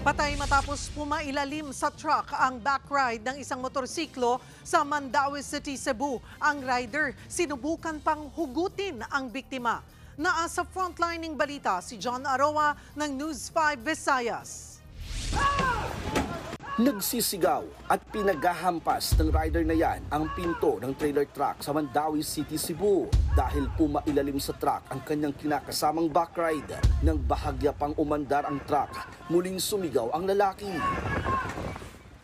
Patay matapos pumailalim sa truck ang backride ng isang motorsiklo sa Mandaue City, Cebu. Ang rider sinubukan pang hugutin ang biktima. Naasa frontlining balita si John Aroa ng News 5 Visayas. Nagsisigaw at pinaghahampas ng rider na yan ang pinto ng trailer truck sa Mandaue City, Cebu dahil pumailalim sa truck ang kanyang kinakasamang backride. Nang bahagya pang umandar ang truck, muling sumigaw ang lalaki.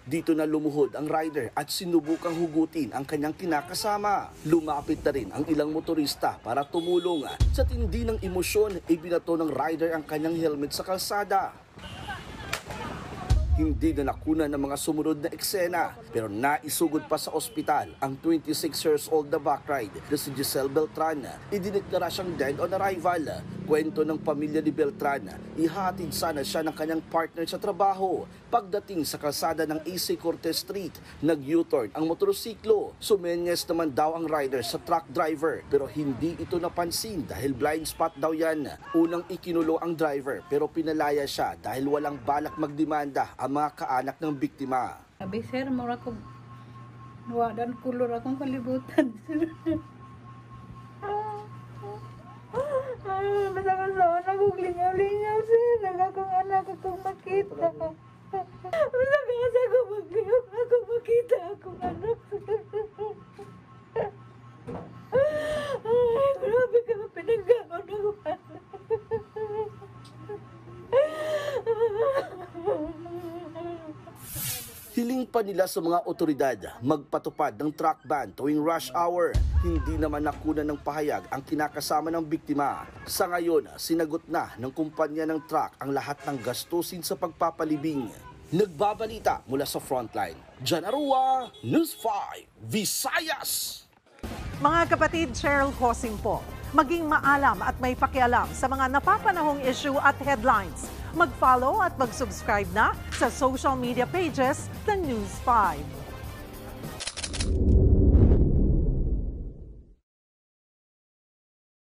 Dito na lumuhod ang rider at sinubukang hugutin ang kanyang kinakasama. Lumapit na rin ang ilang motorista para tumulong. Sa tindi ng emosyon, ibinato ng rider ang kanyang helmet sa kalsada. Hindi na nakuna ng mga sumunod na eksena pero naisugod pa sa ospital ang 26 years old na backride na si Giselle Beltran. Idineklara siyang dead on arrival. Kwento ng pamilya ni Beltran, ihatid sana siya ng kanyang partner sa trabaho. Pagdating sa kalsada ng AC Cortez Street, nag-U-turn ang motorsiklo. Sumenyes naman daw ang rider sa truck driver pero hindi ito napansin dahil blind spot daw yan. Unang ikinulo ang driver pero pinalaya siya dahil walang balak magdemanda ang mga kaanak ng biktima. Sabi, sir, mura ko wadan kulor akong kalibutan. Basta ka saan akong lingaw-lingaw, sir. Akong anak akong makita. Basta ka sa akong makita akong anak, sir. Ay, grabe ka pinagkaon ako. Hiling pa nila sa mga otoridad magpatupad ng truck ban tuwing rush hour. Hindi naman nakuna ng pahayag ang kinakasama ng biktima. Sa ngayon, sinagot na ng kumpanya ng truck ang lahat ng gastusin sa pagpapalibing. Nagbabalita mula sa frontline. John Aroa, News 5, Visayas! Mga kapatid, Cheryl Cosing po. Maging maalam at may pakialam sa mga napapanahong issue at headlines. Mag-follow at mag-subscribe na sa social media pages ng News 5.